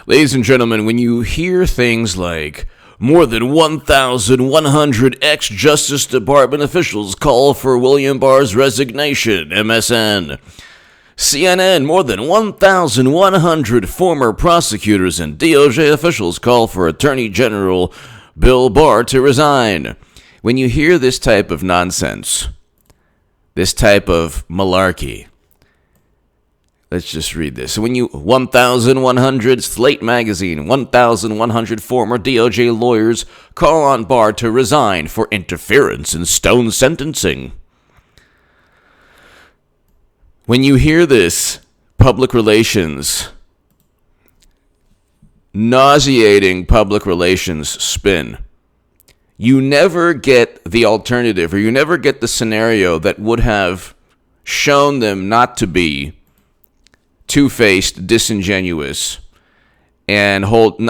Ladies and gentlemen, when you hear things like more than 1,100 ex-Justice Department officials call for William Barr's resignation, MSN. CNN, more than 1,100 former prosecutors and DOJ officials call for Attorney General Bill Barr to resign. When you hear this type of nonsense, this type of malarkey, let's just read this. When you 1,100 Slate Magazine, 1,100 former DOJ lawyers call on Barr to resign for interference in Stone sentencing. When you hear this public relations, nauseating public relations spin, you never get the alternative, or you never get the scenario that would have shown them not to be two-faced, disingenuous, and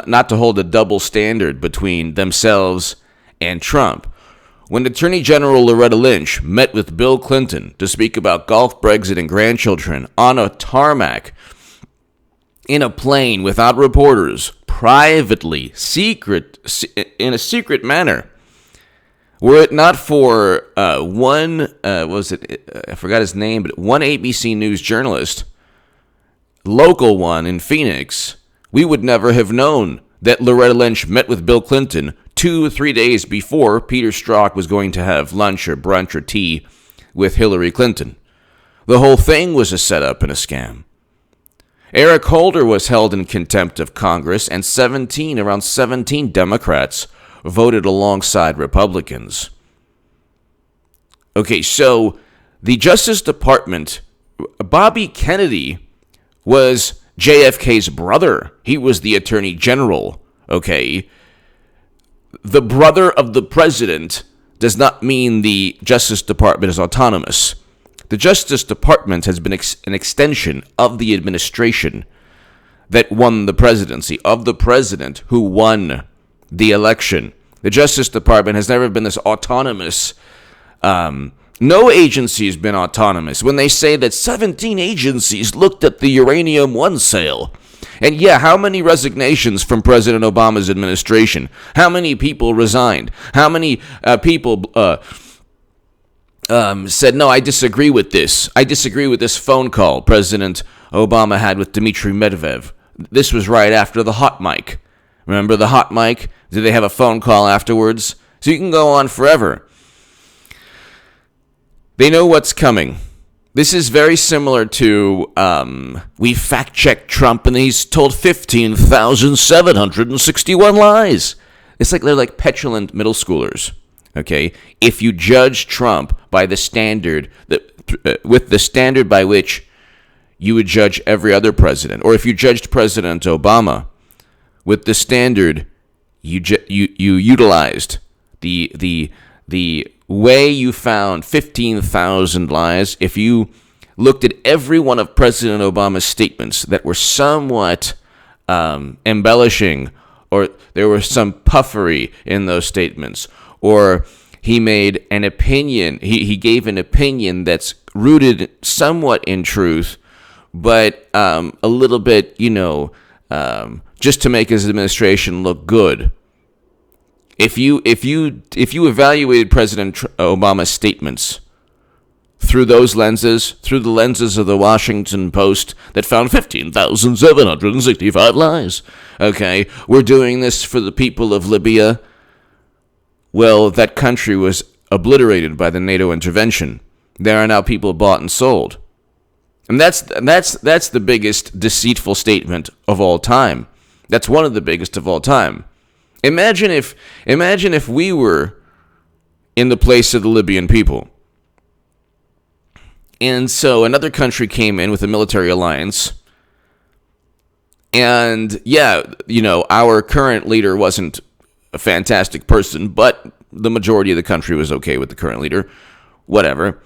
not to hold a double standard between themselves and Trump. When Attorney General Loretta Lynch met with Bill Clinton to speak about golf, Brexit, and grandchildren on a tarmac, in a plane without reporters, privately, in a secret manner, were it not for I forgot his name, but one ABC News journalist, local one in Phoenix, we would never have known that Loretta Lynch met with Bill Clinton 2 or 3 days before Peter Strzok was going to have lunch or brunch or tea with Hillary Clinton. The whole thing was a setup and a scam. Eric Holder was held in contempt of Congress, and around 17 Democrats voted alongside Republicans. Okay, so the Justice Department, Bobby Kennedy was JFK's brother. He was the Attorney General, okay? The brother of the president does not mean the Justice Department is autonomous. The Justice Department has been an extension of the administration that won the presidency, of the president who won the election. The Justice Department has never been this autonomous. No agency has been autonomous. When they say that 17 agencies looked at the Uranium One sale, and yeah, how many resignations from President Obama's administration? How many people resigned? How many people said, no, I disagree with this. I disagree with this phone call President Obama had with Dmitry Medvedev. This was right after the hot mic. Remember the hot mic? Did they have a phone call afterwards? So you can go on forever. They know what's coming. This is very similar to, we fact-checked Trump and he's told 15,761 lies. It's like they're like petulant middle schoolers, okay? If you judge Trump by the standard, with the standard by which you would judge every other president, or if you judged President Obama with the standard you utilized, the way you found 15,000 lies, if you looked at every one of President Obama's statements that were somewhat embellishing, or there was some puffery in those statements, or he made an opinion, he gave an opinion that's rooted somewhat in truth, but a little bit, just to make his administration look good. If you evaluated President Obama's statements through those lenses, through the lenses of the Washington Post that found 15,765 lies, okay, we're doing this for the people of Libya. Well, that country was obliterated by the NATO intervention. There are now people bought and sold. And that's the biggest deceitful statement of all time. That's one of the biggest of all time. Imagine if we were in the place of the Libyan people. And so another country came in with a military alliance. And yeah, our current leader wasn't a fantastic person, but the majority of the country was okay with the current leader. Whatever.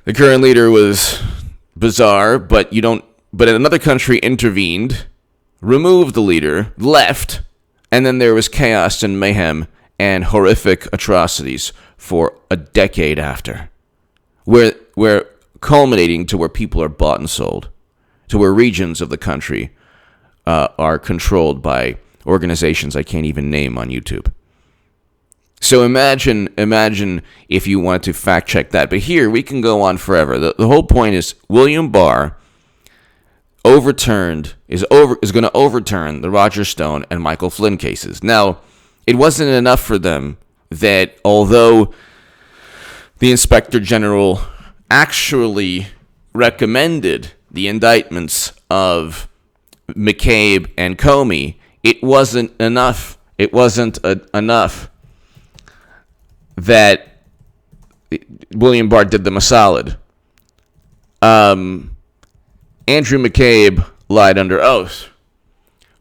The current leader was bizarre, but another country intervened, removed the leader, left, and then there was chaos and mayhem and horrific atrocities for a decade after, where culminating to where people are bought and sold, to where regions of the country are controlled by organizations I can't even name on YouTube. So imagine if you wanted to fact check that. But here we can go on forever. The whole point is William Barr is going to overturn the Roger Stone and Michael Flynn cases. Now, it wasn't enough for them that although the Inspector General actually recommended the indictments of McCabe and Comey, it wasn't enough. It wasn't enough that William Barr did them a solid. Andrew McCabe lied under oath.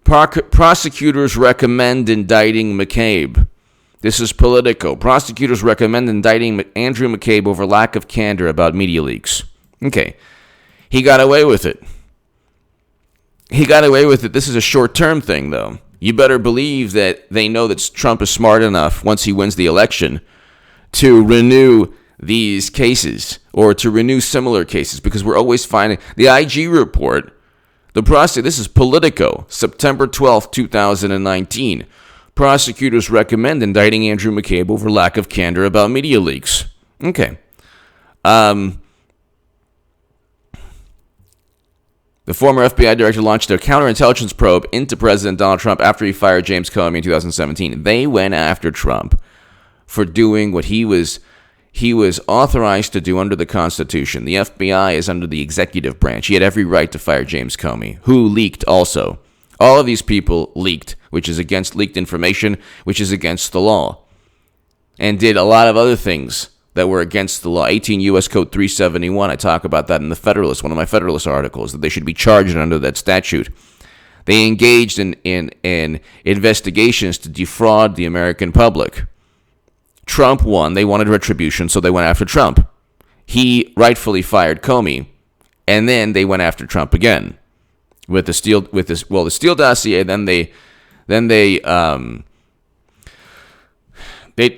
Prosecutors recommend indicting McCabe. This is Politico. Prosecutors recommend indicting Andrew McCabe over lack of candor about media leaks. Okay. He got away with it. This is a short-term thing, though. You better believe that they know that Trump is smart enough, once he wins the election, to renew these cases or to renew similar cases, because we're always finding the IG report. This is Politico, September 12th, 2019. Prosecutors recommend indicting Andrew McCabe over lack of candor about media leaks. Okay. The former FBI director launched their counterintelligence probe into President Donald Trump after he fired James Comey in 2017. They went after Trump for doing what he was authorized to do under the Constitution. The FBI is under the executive branch. He had every right to fire James Comey, who leaked also. All of these people leaked, which is against leaked information, which is against the law, and did a lot of other things that were against the law. 18 U.S. Code 371, I talk about that in the Federalist, one of my Federalist articles, that they should be charged under that statute. They engaged in investigations to defraud the American public. Trump won. They wanted retribution, so they went after Trump. He rightfully fired Comey, and then they went after Trump again with the Steele dossier. Then they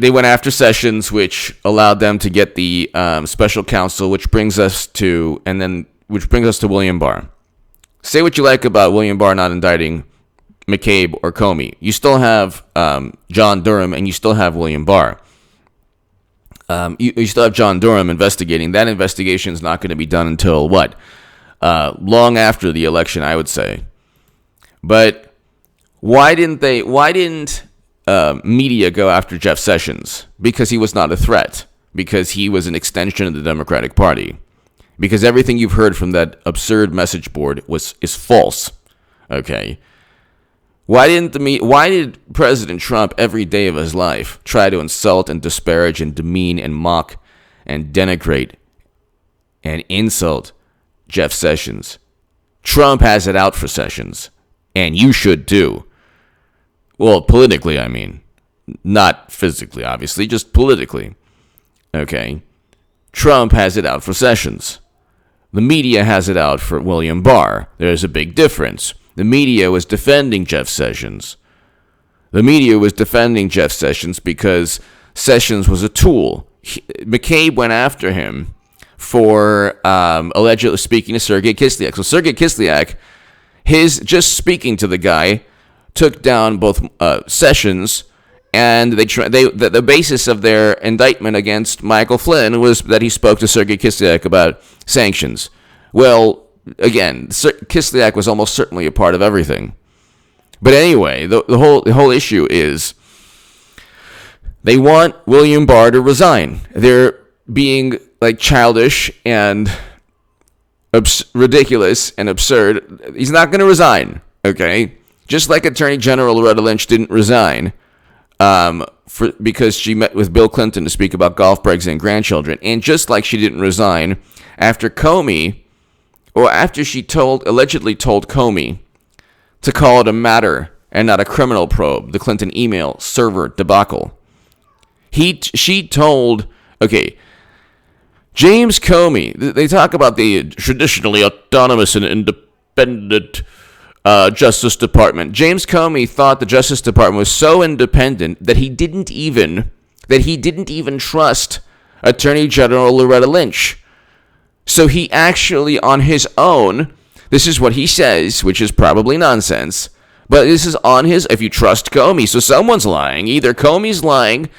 went after Sessions, which allowed them to get the special counsel, which brings us to William Barr. Say what you like about William Barr not indicting McCabe or Comey. You still have John Durham, and you still have William Barr. You still have John Durham investigating. That investigation is not going to be done until what? Long after the election, I would say. But why didn't media go after Jeff Sessions? Because he was not a threat. Because he was an extension of the Democratic Party. Because everything you've heard from that absurd message board is false. Okay. Why did President Trump every day of his life try to insult and disparage and demean and mock and denigrate and insult Jeff Sessions? Trump has it out for Sessions, and you should too. Well, politically, I mean. Not physically, obviously, just politically. Okay? Trump has it out for Sessions. The media has it out for William Barr. There's a big difference. The media was defending Jeff Sessions. Because Sessions was a tool. McCabe went after him for allegedly speaking to Sergei Kislyak. So Sergei Kislyak, just speaking to the guy, took down both Sessions, and the basis of their indictment against Michael Flynn was that he spoke to Sergei Kislyak about sanctions. Well, again, Kislyak was almost certainly a part of everything. But anyway, the whole issue is they want William Barr to resign. They're being like childish and ridiculous and absurd. He's not going to resign, okay? Just like Attorney General Loretta Lynch didn't resign because she met with Bill Clinton to speak about golf breaks and grandchildren, and just like she didn't resign after Comey. Or after she allegedly told Comey to call it a matter and not a criminal probe, the Clinton email server debacle. She told, okay, James Comey, they talk about the traditionally autonomous and independent Justice Department. James Comey thought the Justice Department was so independent that he didn't even trust Attorney General Loretta Lynch. So he actually, on his own, This is what he says, which is probably nonsense. But this is on his, if you trust Comey. So someone's lying. Either Comey's lying,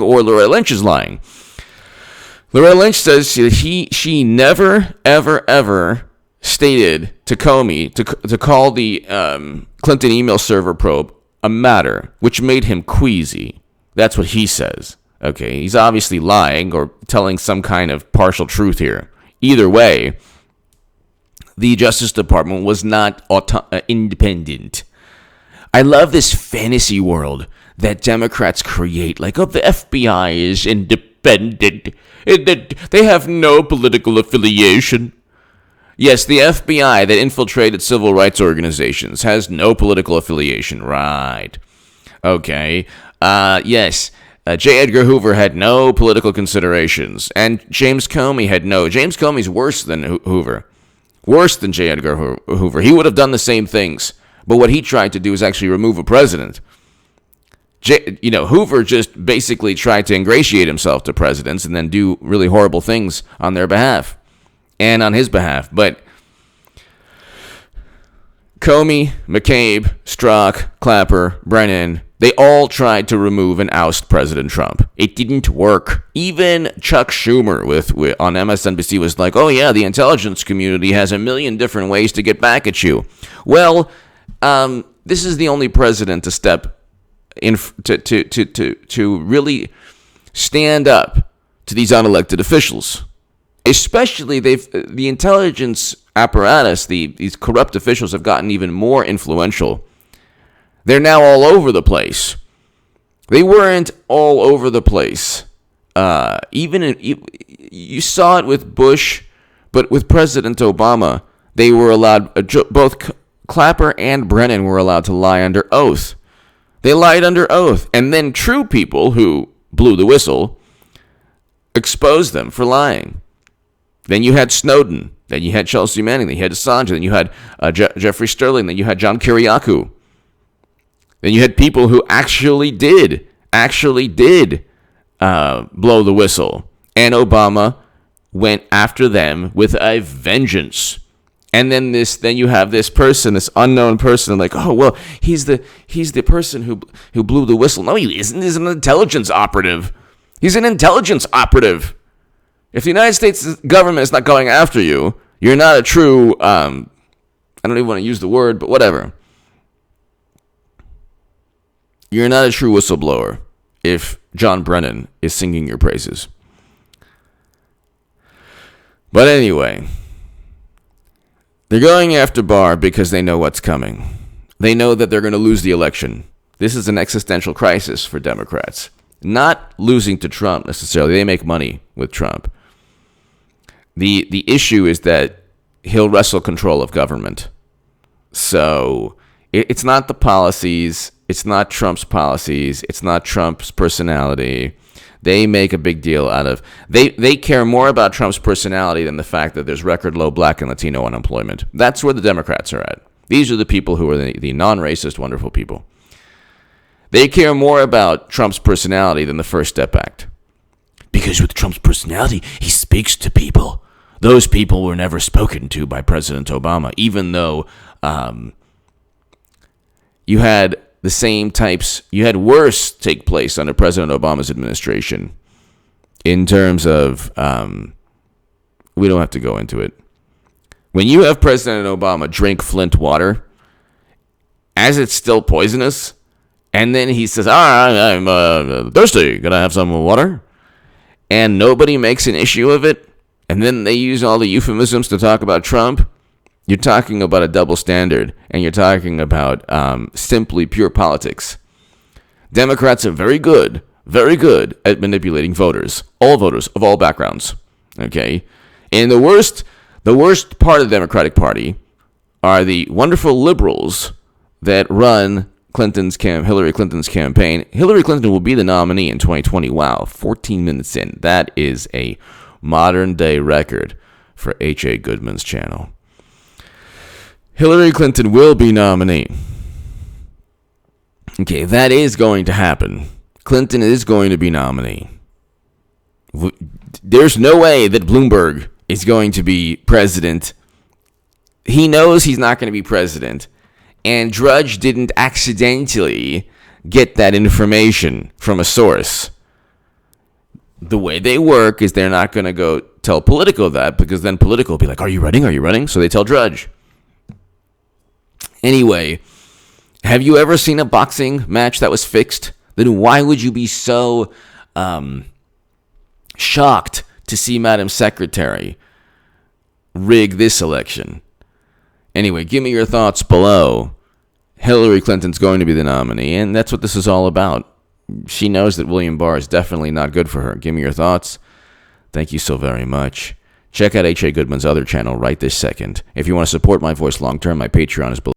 or Loretta Lynch is lying. Loretta Lynch says she never, ever, ever stated to Comey to call the Clinton email server probe a matter, which made him queasy. That's what he says. Okay, he's obviously lying or telling some kind of partial truth here. Either way, the Justice Department was not independent. I love this fantasy world that Democrats create, like, oh, the FBI is independent. They have no political affiliation. Yes, the FBI that infiltrated civil rights organizations has no political affiliation. Right. Okay. Yes. J. Edgar Hoover had no political considerations. And James Comey had no. James Comey's worse than Hoover. Worse than J. Edgar Hoover. He would have done the same things. But what he tried to do is actually remove a president. Hoover just basically tried to ingratiate himself to presidents and then do really horrible things on their behalf. And on his behalf. But Comey, McCabe, Strzok, Clapper, Brennan, they all tried to remove and oust President Trump. It didn't work. Even Chuck Schumer on MSNBC was like, oh yeah, the intelligence community has a million different ways to get back at you. Well, this is the only president to step in to really stand up to these unelected officials. Especially the intelligence apparatus, these corrupt officials have gotten even more influential. They're now all over the place. They weren't all over the place. You saw it with Bush, but with President Obama, they were allowed, both Clapper and Brennan were allowed to lie under oath. They lied under oath. And then true people who blew the whistle exposed them for lying. Then you had Snowden. Then you had Chelsea Manning. Then you had Assange. Then you had Jeffrey Sterling. Then you had John Kiriakou. Then you had people who actually did blow the whistle. And Obama went after them with a vengeance. And then you have this person, this unknown person, like, oh well, he's the person who blew the whistle. No, he isn't. He's an intelligence operative. He's an intelligence operative. If the United States government is not going after you, you're not a true, I don't even want to use the word, but whatever. You're not a true whistleblower if John Brennan is singing your praises. But anyway, they're going after Barr because they know what's coming. They know that they're going to lose the election. This is an existential crisis for Democrats. Not losing to Trump necessarily. They make money with Trump. The issue is that he'll wrestle control of government. So it's not the policies. It's not Trump's policies. It's not Trump's personality. They make a big deal out of... They care more about Trump's personality than the fact that there's record low black and Latino unemployment. That's where the Democrats are at. These are the people who are the non-racist, wonderful people. They care more about Trump's personality than the First Step Act. Because with Trump's personality, he speaks to people. Those people were never spoken to by President Obama, even though you had the same types, you had worse take place under President Obama's administration in terms of, we don't have to go into it. When you have President Obama drink Flint water, as it's still poisonous, and then he says, I'm thirsty, can I have some water? And nobody makes an issue of it, and then they use all the euphemisms to talk about Trump, you're talking about a double standard, and you're talking about simply pure politics. Democrats are very good at manipulating voters of all backgrounds. Okay, and the worst part of the Democratic Party are the wonderful liberals that run Hillary Clinton's campaign. Hillary Clinton will be the nominee in 2020. Wow, 14 minutes in. That is a modern day record for H.A. Goodman's channel. Hillary Clinton will be nominee. Okay, that is going to happen. Clinton is going to be nominee. There's no way that Bloomberg is going to be president he knows he's not going to be president, and Drudge didn't accidentally get that information from a source. The way they work is they're not going to go tell Politico that, because then Politico will be like, are you running? Are you running? So they tell Drudge. Anyway, have you ever seen a boxing match that was fixed? Then why would you be so shocked to see Madam Secretary rig this election? Anyway, give me your thoughts below. Hillary Clinton's going to be the nominee, and that's what this is all about. She knows that William Barr is definitely not good for her. Give me your thoughts. Thank you so very much. Check out H.A. Goodman's other channel right this second. If you want to support my voice long term, my Patreon is below.